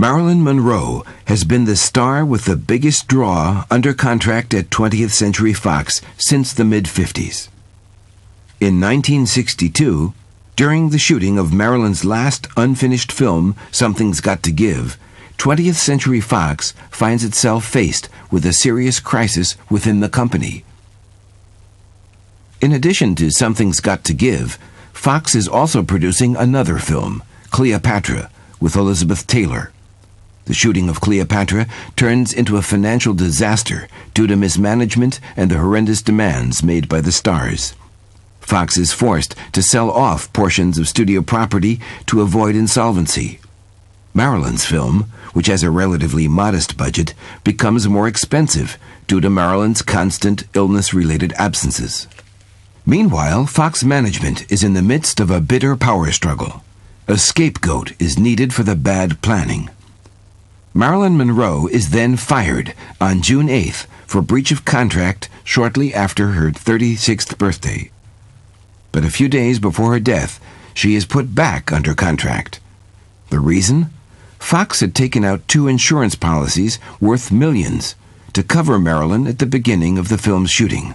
Marilyn Monroe has been the star with the biggest draw under contract at 20th Century Fox since the mid-50s. In 1962, during the shooting of Marilyn's last unfinished film, Something's Got to Give, 20th Century Fox finds itself faced with a serious crisis within the company. In addition to Something's Got to Give, Fox is also producing another film, Cleopatra, with Elizabeth Taylor. The shooting of Cleopatra turns into a financial disaster due to mismanagement and the horrendous demands made by the stars. Fox is forced to sell off portions of studio property to avoid insolvency. Marilyn's film, which has a relatively modest budget, becomes more expensive due to Marilyn's constant illness-related absences. Meanwhile, Fox management is in the midst of a bitter power struggle. A scapegoat is needed for the bad planning. Marilyn Monroe is then fired on June 8th for breach of contract shortly after her 36th birthday. But a few days before her death, she is put back under contract. The reason? Fox had taken out 2 insurance policies worth millions to cover Marilyn at the beginning of the film's shooting.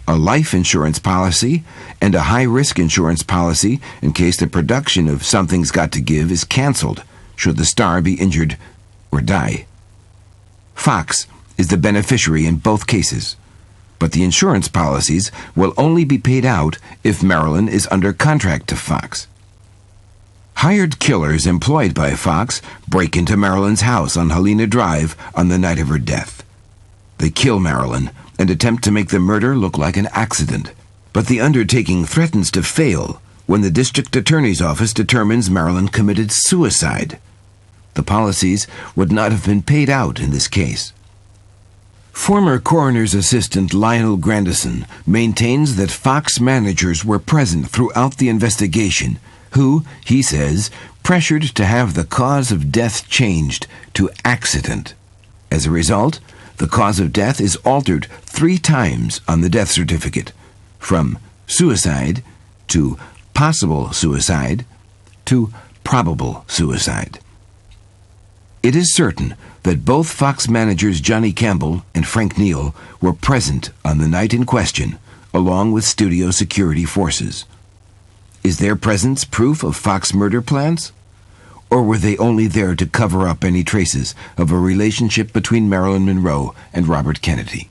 A life insurance policy and a high-risk insurance policy in case the production of Something's Got to Give is canceled should the star be injured or die. Fox is the beneficiary in both cases, but the insurance policies will only be paid out if Marilyn is under contract to Fox. Hired killers employed by Fox break into Marilyn's house on Helena Drive on the night of her death. They kill Marilyn and attempt to make the murder look like an accident, but the undertaking threatens to fail when the district attorney's office determines Marilyn committed suicide. The policies would not have been paid out in this case. Former coroner's assistant Lionel Grandison maintains that Fox managers were present throughout the investigation, who, he says, pressured to have the cause of death changed to accident. As a result, the cause of death is altered 3 times on the death certificate, from suicide to possible suicide to probable suicide. It is certain that both Fox managers Johnny Campbell and Frank Neal were present on the night in question, along with studio security forces. Is their presence proof of Fox murder plans? Or were they only there to cover up any traces of a relationship between Marilyn Monroe and Robert Kennedy?